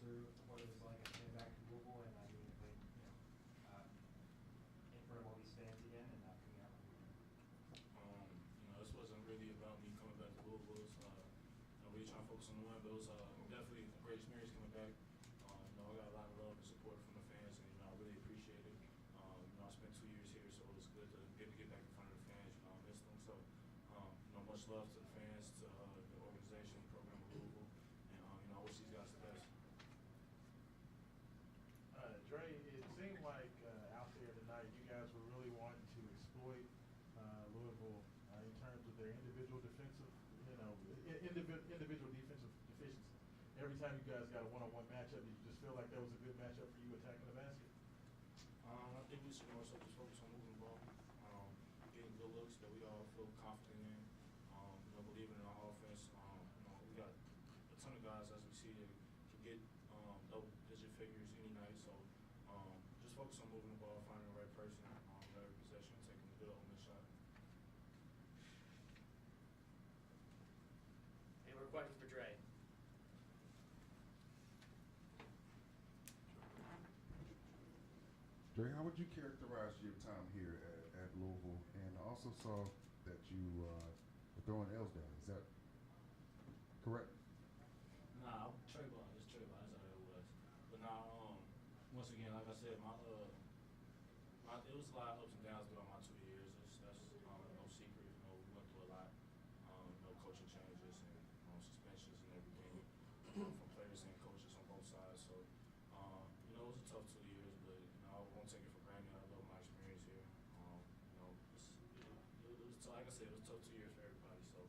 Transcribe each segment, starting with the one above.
through what it was like coming back to Louisville and being in front of all these fans again and coming out? This wasn't really about me coming back to Louisville. It was, really trying to focus on the win, but it was definitely a great experience coming back. I got a lot of love and support from the fans, and I really appreciate it. I spent 2 years here, so it was good to get back in front of the fans. I missed them. So, much love to the fans, to the organization, the program of Louisville, and I wish these guys the best. Dre, it seemed like out there tonight, you guys were really wanting to exploit Louisville in terms of their individual defensive, individual defensive deficiencies. Every time you guys got a one-on-one matchup, did you just feel like that was a good matchup for you attacking the basket? I think we should more so just focus on moving the ball, getting good looks that we all feel confident in, believing in our offense. We got a ton of guys, as we see, that can get double-digit figures any night. So just focus on moving the ball, finding the right person, every possession, taking the good Ole Miss shot. Any more questions for Dre? Dre, how would you characterize your time here at Louisville? And I also saw that you were throwing L's down. Is that correct? Nah, trade ball. It's trade ball. That's how it was. But now, once again, like I said, it was a lot of ups and downs throughout my 2 years. That's no secret. We went through a lot. Coaching changes and suspensions and everything from players and coaches on both sides. So, it was a tough 2 years, but I won't take it for granted. I love my experience here. It was like I said, it was a tough 2 years for everybody. So,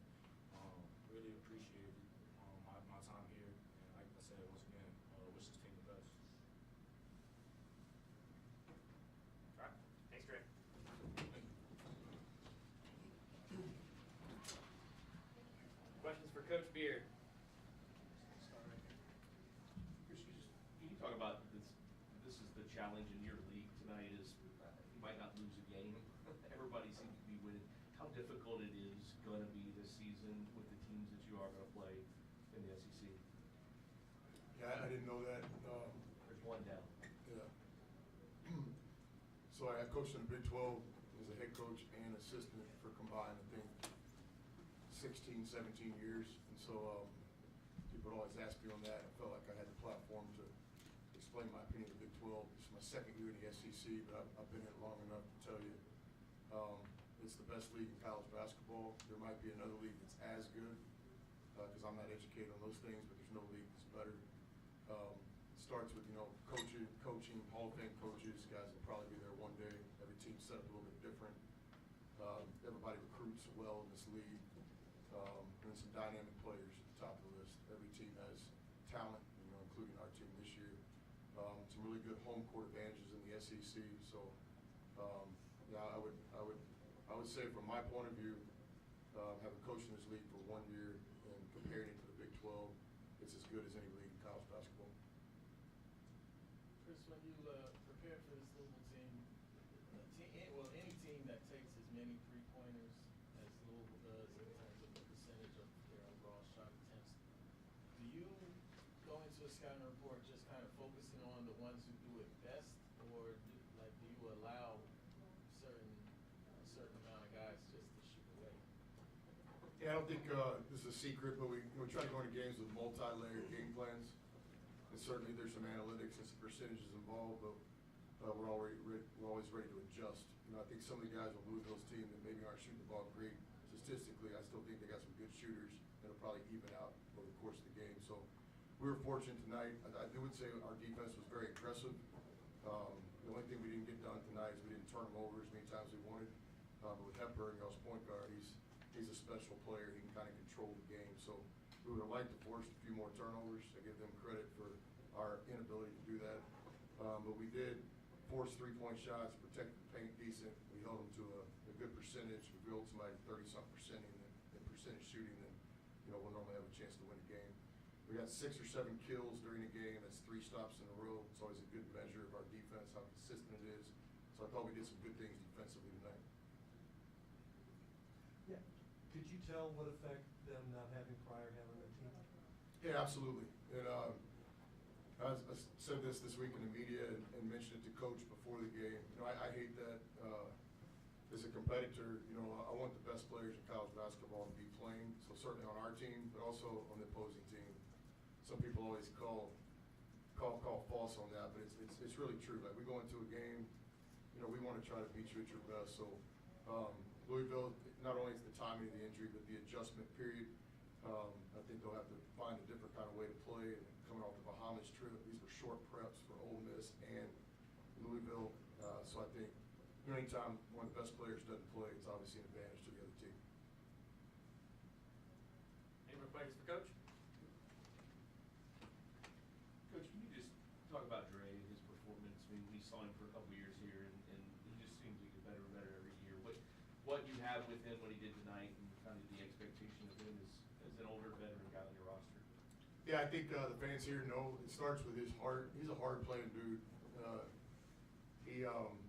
really appreciate my time here. And like I said, once again, wish this team the best. All right. Thanks, Dre. Questions for Coach Beard? Can you talk about this? This is the challenge in your league tonight. Is you might not lose a game. Everybody seems to be winning. How difficult it is going to be this season with the teams that you are going to play in the SEC? Yeah, I didn't know that. There's one down. Yeah. So I coached in the Big 12 as a head coach and assistant for combined, I think, 16, 17 years. And so people would always ask me on that. I felt like I had the platform to explain my opinion of the Big 12. It's my second year in the SEC, but I've been in it long enough to tell you it's the best league in college basketball. There might be another league that's as good because I'm not educated on those things, but there's no league that's better. It starts with, coaching, Hall of Fame coaches, guys will probably be there one day. Every team's set up a little bit different. Everybody recruits well in this league. And then some dynamic players at the top of the list. Every team has talent, including our team this year. Some really good home court advantages in the SEC. So, I would say from my point of view, having coached in this league for 1 year and comparing it to the Big 12, it's as good as any league in college basketball. Chris, when you prepare for this Louisville team, any team that takes as many three-pointers as Louisville does in terms of the percentage of their overall shot attempts, do you go into a scouting report just kind of focusing on the ones who do it best, or do you allow a certain amount of guys just to shoot away? Yeah, I don't think this is a secret, but we try to go into games with multi-layered game plans. And certainly there's some analytics and some percentages involved, but we're always ready to adjust. I think some of the guys on Louisville's team that maybe aren't shooting the ball great statistically, I still think they got some good shooters that'll probably even out over the course of the game. So we were fortunate tonight. I would say our defense was very aggressive. The only thing we didn't get done tonight is we didn't turn them over as many times as we wanted. But with Hepburn, our point guard, he's a special player. He can kind of control the game. So we would have liked to force a few more turnovers. I give them credit for our inability to do that. But we did force three-point shots, protect the paint decent. We held them to a good percentage. If we hold somebody 30-something% in percentage shooting, then we'll normally have a chance to win the game. We got 6 or 7 kills during the game. That's 3 stops in a row. It's always a good measure of our defense, how consistent it is. So I thought we did some good things defensively tonight. Yeah. Could you tell what effect them not having Pryor had on their team? Yeah, absolutely. And I said this week in the media and mentioned it to Coach before the game. You know, I hate that, as a competitor, you know, I want the best players in college basketball to be playing, so certainly on our team, but also on the opposing team. Some people always call false on that, but it's really true. Like, we go into a game, you know, we want to try to beat you at your best. So, Louisville, not only is the timing of the injury, but the adjustment period, I think they'll have to find a different kind of way to play. And coming off the Bahamas trip, these were short preps for Ole Miss and Louisville. So I think, you know, anytime one of the best players doesn't play, it's obviously an advantage to the other team. Any more questions for Coach? Coach, can you just talk about Dre and his performance? I mean, we saw him for a couple years here, and he just seems to get better and better every year. What you have with him, what he did tonight, and kind of the expectation of him as an older veteran guy on your roster? Yeah, I think the fans here know it starts with his heart. He's a hard-playing dude.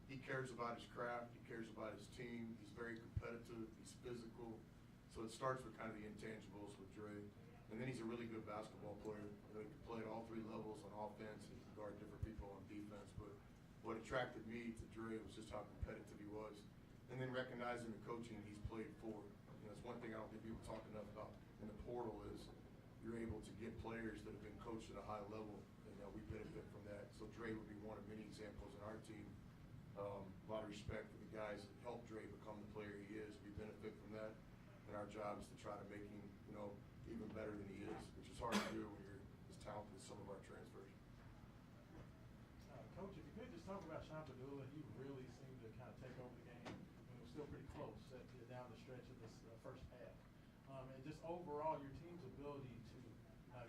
He cares about his craft. He cares about his team. He's very competitive. He's physical. So it starts with kind of the intangibles with Dre. And then he's a really good basketball player. You know, he can play at all three levels on offense. He can guard different people on defense. But what attracted me to Dre was just how competitive he was. And then recognizing the coaching he's played for. You know, it's one thing I don't think people talk enough about in the portal is you're able to get players that have been coached at a high level. And we benefit from that. So Dre would be one of many examples in our team. A lot of respect for the guys that helped Dre become the player he is. We benefit from that. And our job is to try to make him, you know, even better than he is, which is hard to do when you're as talented as some of our transfers. Coach, if you could just talk about Sean Padula, he really seemed to kind of take over the game when it was still pretty close down the stretch of this first half. And just overall, your team's ability to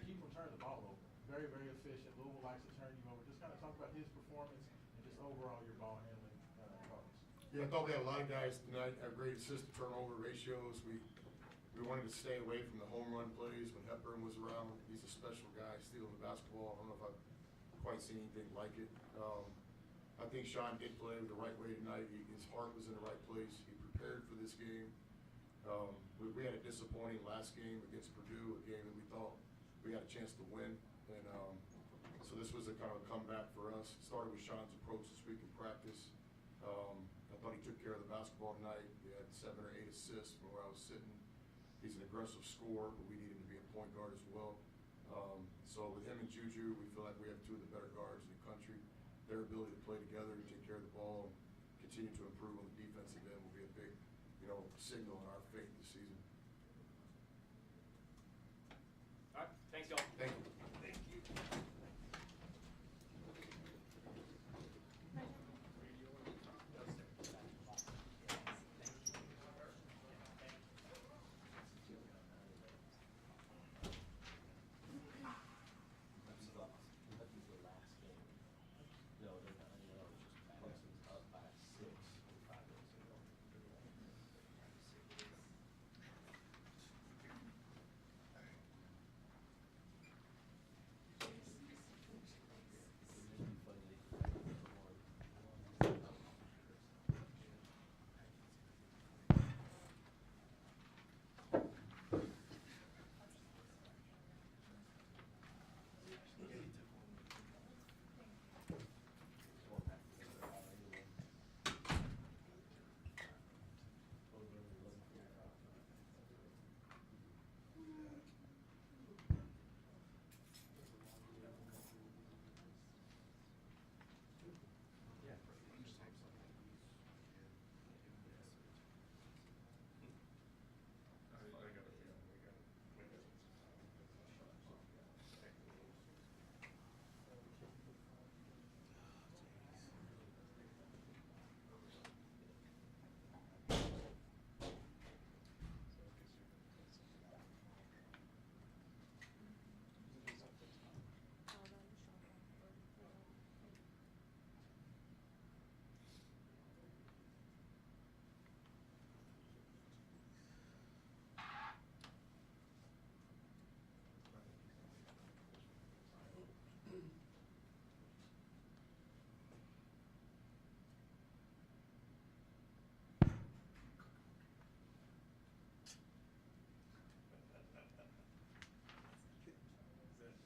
keep him turning the ball over. Very, very efficient. Louisville likes to turn you over. Just kind of talk about his performance and just overall your ball handling problems. Yeah, I thought we had a lot of guys tonight have great assist to turnover ratios. We wanted to stay away from the home run plays when Hepburn was around. He's a special guy stealing the basketball. I don't know if I've quite seen anything like it. I think Sean did play the right way tonight. His heart was in the right place. He prepared for this game. We had a disappointing last game against Purdue, a game that we thought we had a chance to win. And so this was a kind of a comeback for us. It started with Sean's approach this week in practice. I thought he took care of the basketball tonight. He had 7 or 8 assists from where I was sitting. He's an aggressive scorer, but we need him to be a point guard as well. So with him and Juju, we feel like we have 2 of the better guards in the country. Their ability to play together, to take care of the ball, and continue to improve on the defensive end will be a big, you know, signal in our faith this season. All right, thanks, y'all. Thank you. Thank you. No, they're not. No, it's just Clemson's up by 6 5 minutes ago.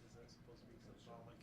Is that supposed to be symbolic?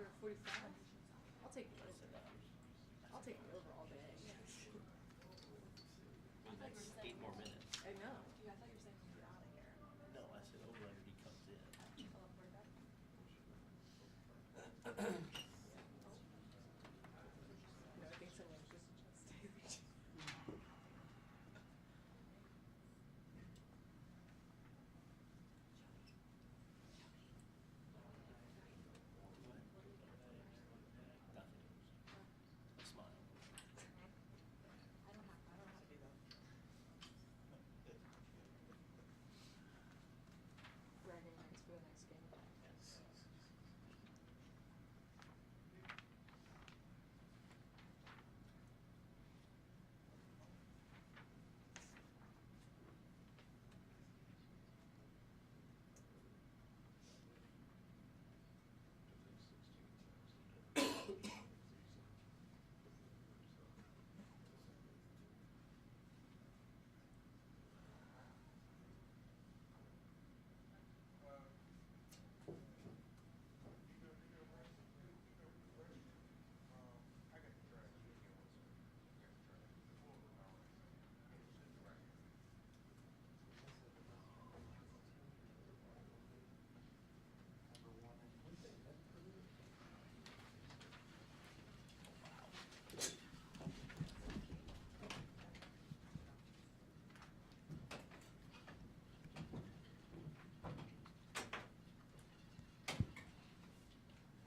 over 45? I'll take the over. I'll take the over all day. That's 8 more minutes. I know. No, I said over under he comes in. No, I think someone just adjusted. A smile. Bragging rights for the next game.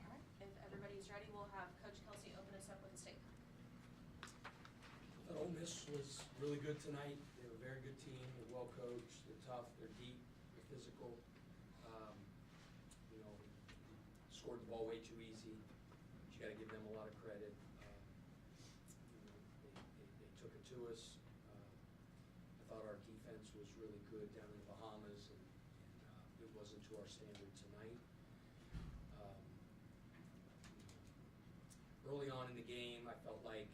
All right, if everybody's ready, we'll have Coach Kelsey open us up with a statement. Ole Miss was really good tonight. They're a very good team. They're well coached. They're tough. They're deep. They're physical. Scored the ball way too easy. But you got to give them a lot of credit. They took it to us. I thought our defense was really good down in the Bahamas, and it wasn't to our standard tonight. Early on in the game, I felt like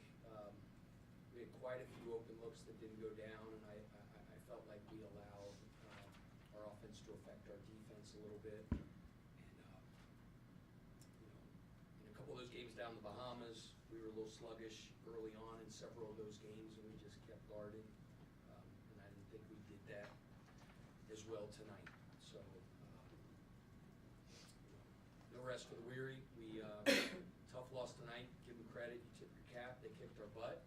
we had quite a few open looks that didn't go down, and I felt like we allowed our offense to affect our defense a little bit. And in a couple of those games down in the Bahamas, we were a little sluggish early on in several of those games, and we just kept guarding. And I didn't think we did that as well tonight. So no rest for the weary. We tough loss tonight. Give them credit. You tip your cap. They kicked our butt.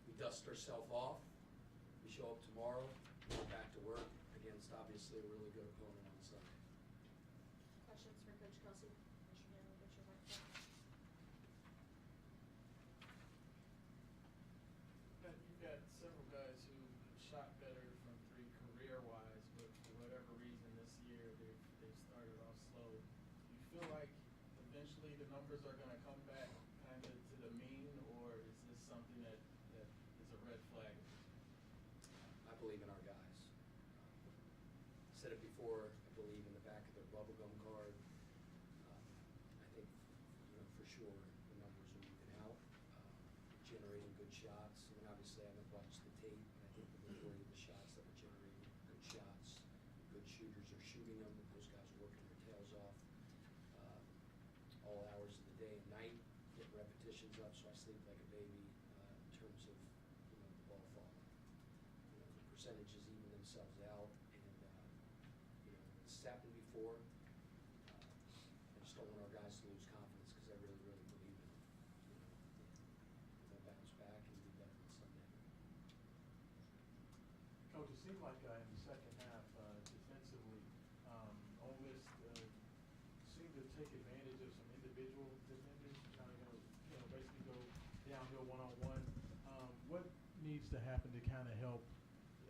We dust ourselves off. We show up tomorrow. We're back to work against obviously a really good opponent on Sunday. Questions for Coach Kelsey? Raise your hand, we'll get your microphone. You've got several guys who shot better from three career-wise, but for whatever reason this year they've started off slow. Do you feel like eventually the numbers are going to come back kind of to the mean, or is this something that is a red flag? I believe in our guys. I said it before, I believe in the back of their bubblegum card. I think, for sure, the numbers are moving out, generating good shots. I mean, obviously, I haven't watched the tape, but I think the majority of the shots that we're generating are good shots. Good shooters are shooting them. Those guys are working their tails off all hours of the day and night, get repetitions up, so I sleep like a baby in terms of the ball falling. The percentages even themselves out, and it's happened before. I just don't want our guys to lose confidence because I really, really believe in them. They'll bounce back and be better than Sunday. Coach, it seemed like in the second half, defensively, Ole Miss seemed to take advantage of some individual defenders, kind of basically go downhill one-on-one. What needs to happen to kind of help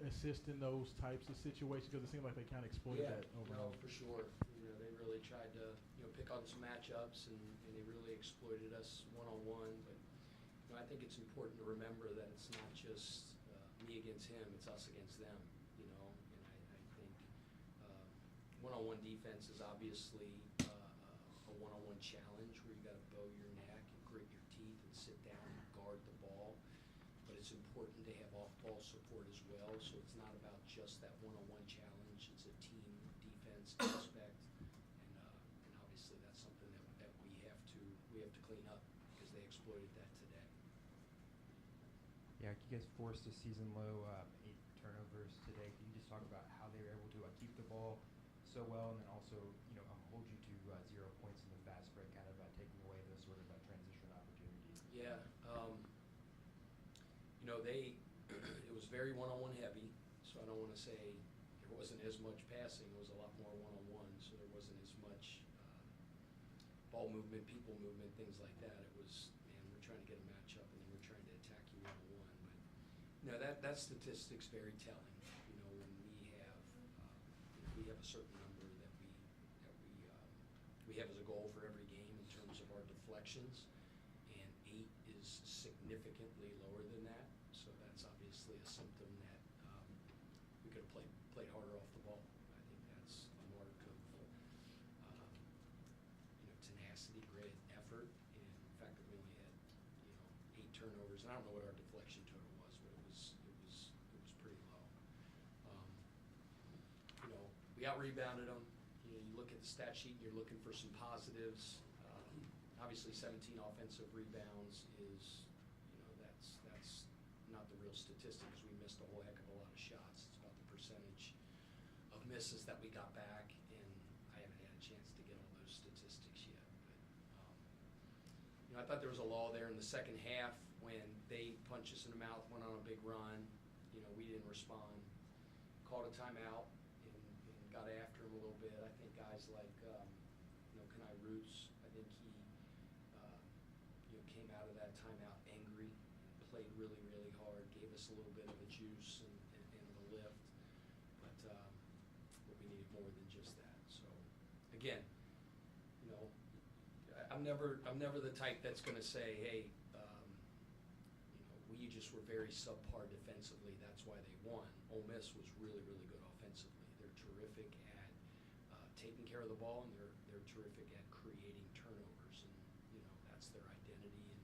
assist in those types of situations? Because it seemed like they kind of exploited that overall. No, for sure. They really tried to pick on some matchups, and they really exploited us one-on-one. But I think it's important to remember that it's not just me against him; it's us against them. And I think one-on-one defense is obviously a one-on-one challenge where you got to bow your neck and grit your teeth and sit down and guard the ball. But it's important to have off-ball support as well. So it's not about just that one-on-one challenge. It's a team defense aspect, and obviously that's something that we we have to clean up because they exploited that today. Yeah, you guys forced a season low 8 turnovers today. Can you just talk about how they were able to keep the ball so well, and then also hold you to 0 points in the fast break, kind of taking away those sort of transition opportunities? Yeah, it was very one-on-one heavy, so I don't want to say there wasn't as much passing. It was a lot more one-on-one, so there wasn't as much ball movement, people movement, things like that. It was, man, we're trying to get a matchup, and then we're trying to attack you one-on-one. But that statistic's very telling. When we have a certain number that we have as a goal for every game in terms of our deflections, and 8 is significantly lower than that. So that's obviously a symptom that we could have played harder off the ball. I think that's a mark of tenacity, grit, effort, and the fact that we only had 8 turnovers. And I don't know what our deflection total was, but it was pretty low. We out-rebounded them. You look at the stat sheet and you're looking for some positives. Obviously 17 offensive rebounds is, that's not the real statistic, because we missed a whole heck of a lot of shots. It's about the percentage of misses that we got back, and I haven't had a chance to get all those statistics yet. But I thought there was a lull there in the second half when they punched us in the mouth, went on a big run. We didn't respond. Called a timeout and got after him a little bit. I think guys like Kenai Roots, I think he came out of that timeout angry, played really, really hard, gave us a little bit of a juice and a lift. But we needed more than just that. So again, I'm never the type that's going to say, hey, we just were very subpar defensively. That's why they won. Ole Miss was really, really good offensively. They're terrific at taking care of the ball, and they're terrific at creating turnovers. And that's their identity, and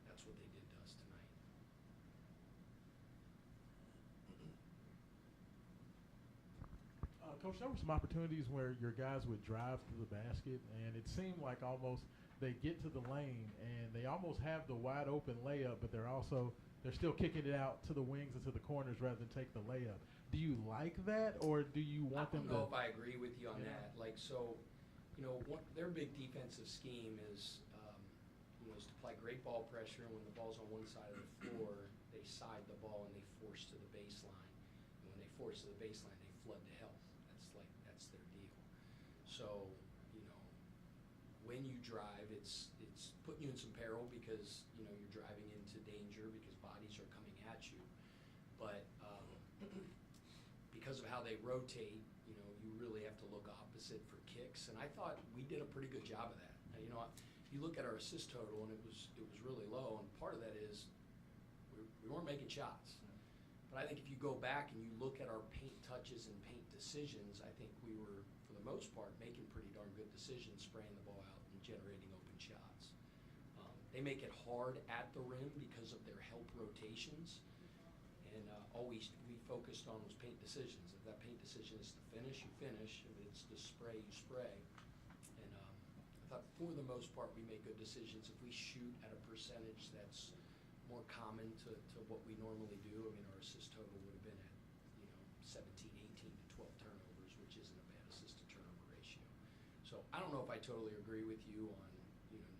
that's what they did to us tonight. Coach, there were some opportunities where your guys would drive to the basket, and it seemed like almost they get to the lane and they almost have the wide open layup, but they're still kicking it out to the wings and to the corners rather than take the layup. Do you like that, or do you want them to? I don't know if I agree with you on that. Their big defensive scheme is to apply great ball pressure, and when the ball's on one side of the floor, they side the ball and they force to the baseline. And when they force to the baseline, they flood to health. That's their deal. So, when you drive, it's putting you in some peril because you're driving into danger because bodies are coming at you. But because of how they rotate, you really have to look opposite for kicks. And I thought we did a pretty good job of that. Now, if you look at our assist total, and it was really low, and part of that is we weren't making shots. But I think if you go back and you look at our paint touches and paint decisions, I think we were, for the most part, making pretty darn good decisions, spraying the ball out and generating open shots. They make it hard at the rim because of their help rotations. And all we focused on was paint decisions. If that paint decision is to finish, you finish. If it's to spray, you spray. And I thought for the most part we made good decisions. If we shoot at a percentage that's more common to what we normally do, our assist total would have been at 17, 18 to 12 turnovers, which isn't a bad assist to turnover ratio. So I don't know if I totally agree with you on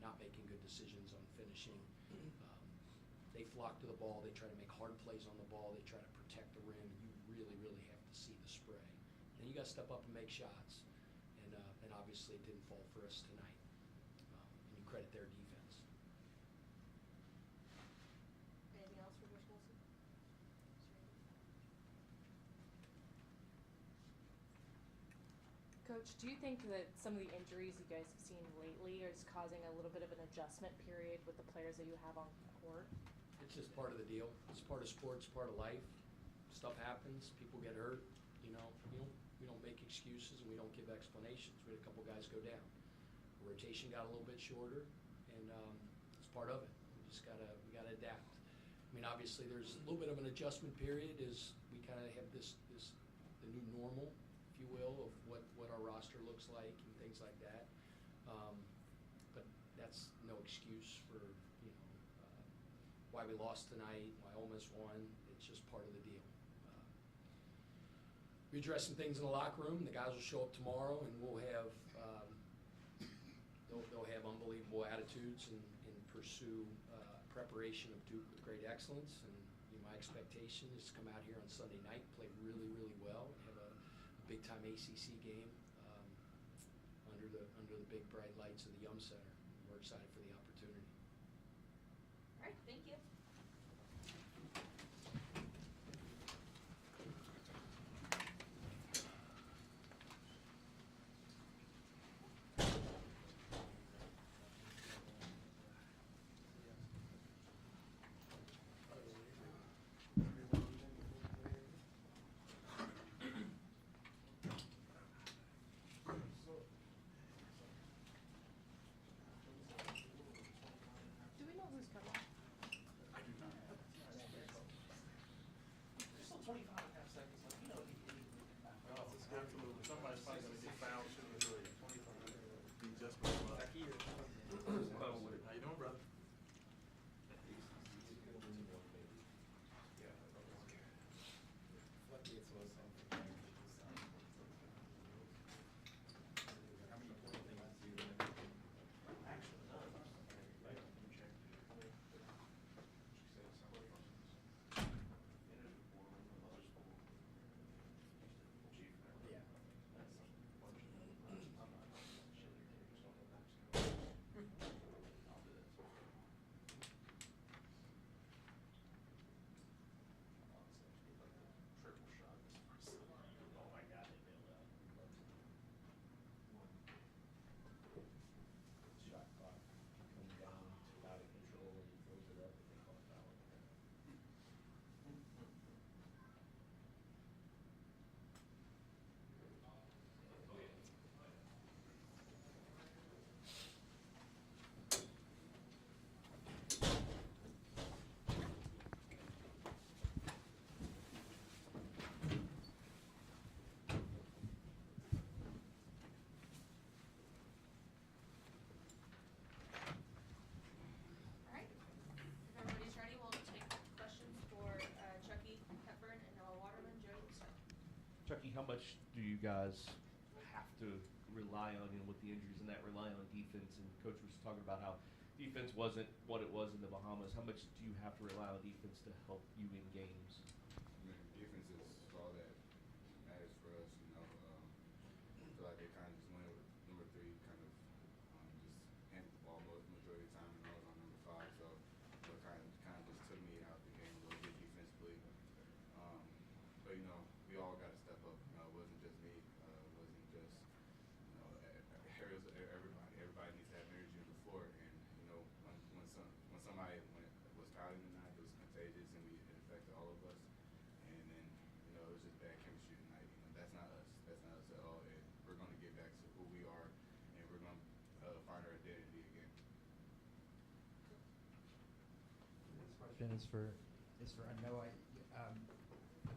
not making good decisions on finishing. They flock to the ball. They try to make hard plays on the ball. They try to protect the rim. You really, really have to see the spray. And you got to step up and make shots. And obviously it didn't fall for us tonight. And you credit their defense. Anything else for Coach Kelsey? Coach, do you think that some of the injuries you guys have seen lately is causing a little bit of an adjustment period with the players that you have on court? It's just part of the deal. It's part of sports, part of life. Stuff happens. People get hurt. We don't make excuses, and we don't give explanations. We had a couple guys go down. The rotation got a little bit shorter, and it's part of it. We gotta adapt. Obviously, there's a little bit of an adjustment period as we kind of have the new normal, if you will, of what our roster looks like and things like that. But that's no excuse for, why we lost tonight, why Ole Miss won. It's just part of the deal. We address some things in the locker room. The guys will show up tomorrow, and we'll have they'll have unbelievable attitudes and pursue preparation of Duke with great excellence. And my expectation is to come out here on Sunday night, play really, really well, and have a big-time ACC game under the big bright lights of the Yum Center. We're excited for the opportunity. All right, thank you. Do we know who's coming? There's still 25 and a half seconds left. You know, Absolutely. Somebody's probably going to get fouled shooting a three. Be just How How you doing, brother? All right. If everybody's ready, we'll take questions for Chucky Hepburn and Noah Waterman. Jody, we'll start. Chucky, how much do you guys have to rely on, with the injuries and that, rely on defense? And Coach was talking about how defense wasn't what it was in the Bahamas. How much do you have to rely on defense to help you in games? Defense is all that matters for us. I feel like they kind of just went with number 3, kind of just handed the ball majority of the time, and I was on number 5, so it kind of just took me out the game a little bit defensively. But we all got to step up. It wasn't just me. It wasn't just everybody. Everybody needs to have energy on the floor, and when somebody was touting tonight, it was contagious, and it affected all of us. And then it was just bad chemistry tonight. That's not us. That's not us at all. And we're going to get back to who we are, and we're going to find our identity again. This question is for Noah.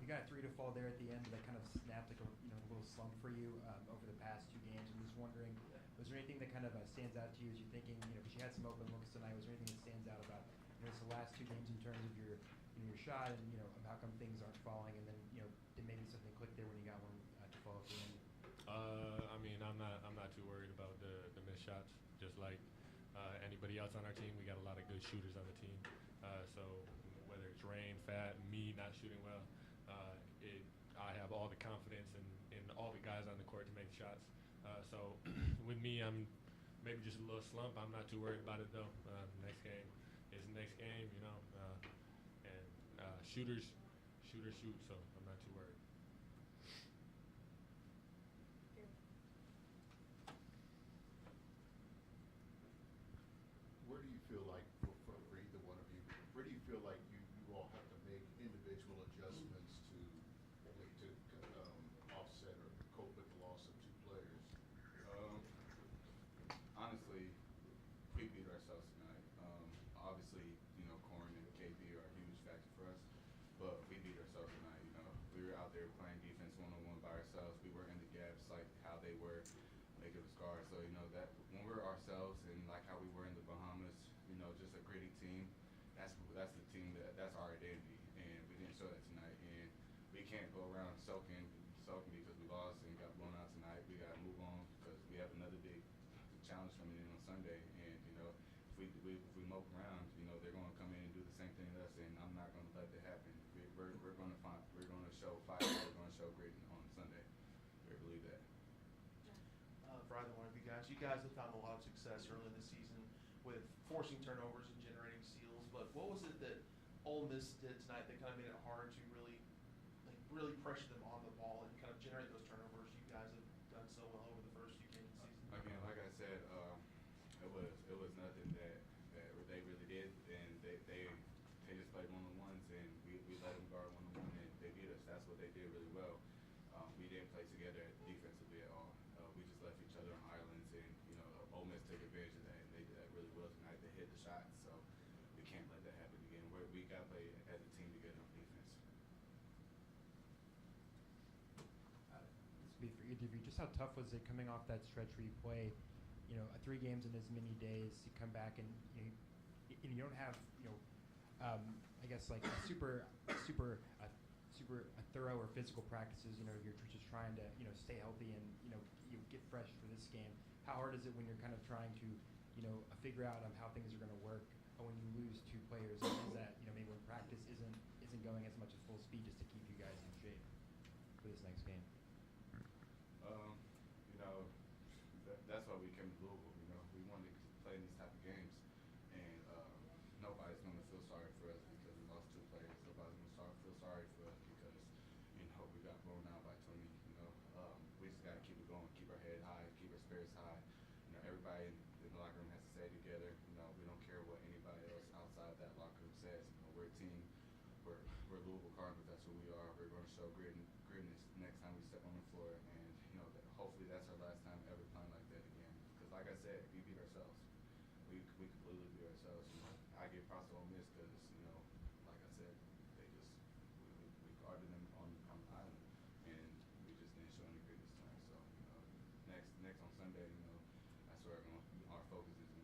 You got a 3 to fall there at the end. That kind of snapped like a little slump for you over the past 2 games. I'm just wondering, was there anything that kind of stands out to you as you're thinking? Because you had some open looks tonight. Was there anything that stands out about the last 2 games in terms of your shot and how come things aren't falling? And then did maybe something click there when you got one to fall at the end? I'm not too worried about the missed shots. Just like anybody else on our team, we got a lot of good shooters on the team. So whether it's Rain, Fat, me not shooting well, I have all the confidence in all the guys on the court to make shots. So with me, I'm maybe just a little slump. I'm not too worried about it though. Next game is the next game, and shooters shoot. So I'm not too worried. Where do you feel like, for either one of you, where do you feel like you all have to make individual adjustments to offset or cope with the loss of 2 players? Honestly, we beat ourselves tonight. Obviously, Corin and KB are a huge factor for us, but we beat ourselves tonight. We were out there playing defense one-on-one by ourselves. We were in the gaps like how they were making us guard. So that when we're ourselves and like how we were in the just a gritty team. That's the team that's our identity, and we didn't show that tonight. And we can't go around sulking because we lost and got blown out tonight. We got to move on because we have another big challenge coming in on Sunday. And if we mope around, they're going to come in and do the same thing to us, and I'm not going to let that happen. We're going to show fight. We're going to show grit on Sunday. We believe that. For either one of you guys have found a lot of success early in the season with forcing turnovers and generating steals. But what was it that Ole Miss did tonight that kind of made it hard to really pressure them on the ball and kind of generate those turnovers? You guys have done so well over the first few games of the season. Again, like I said, it was nothing that they really did, and they just played one-on-ones, and we let them guard one-on-one, and they beat us. That's what they did really well. We didn't play together defensively at all. We just left each other on islands, and Ole Miss took advantage of that, and they did that really well tonight. They hit the shots, so we can't let that happen again. We got to play as a team together on defense. This would be for either of you. Just how tough was it coming off that stretch where you play, 3 games in as many days? You come back and you don't have, I guess like super thorough or physical practices. You're just trying to stay healthy and you get fresh for this game. How hard is it when you're kind of trying to figure out how things are going to work when you lose 2 players? Is that maybe when practice isn't going as much at full speed just to keep you guys in shape for this next game? That's why we came to Louisville. We wanted to play in these type of games, and nobody's going to feel sorry for us because we lost 2 players. Nobody's going to feel sorry for us because we got blown out by 20. We just got to keep it going, keep our head high, keep our spirits high. Everybody in the locker room has to stay together. We don't care what anybody else outside that locker room says. We're a team. We're Louisville Cardinals. That's who we are. We're going to show gritness next time we step on the floor, and hopefully that's our last time ever playing like that again. Because like I said, we beat ourselves. We completely beat ourselves. I give props to Ole Miss because like I said, we guarded them on the island, and we just didn't show any gritness tonight. So next on Sunday, that's where our focus is.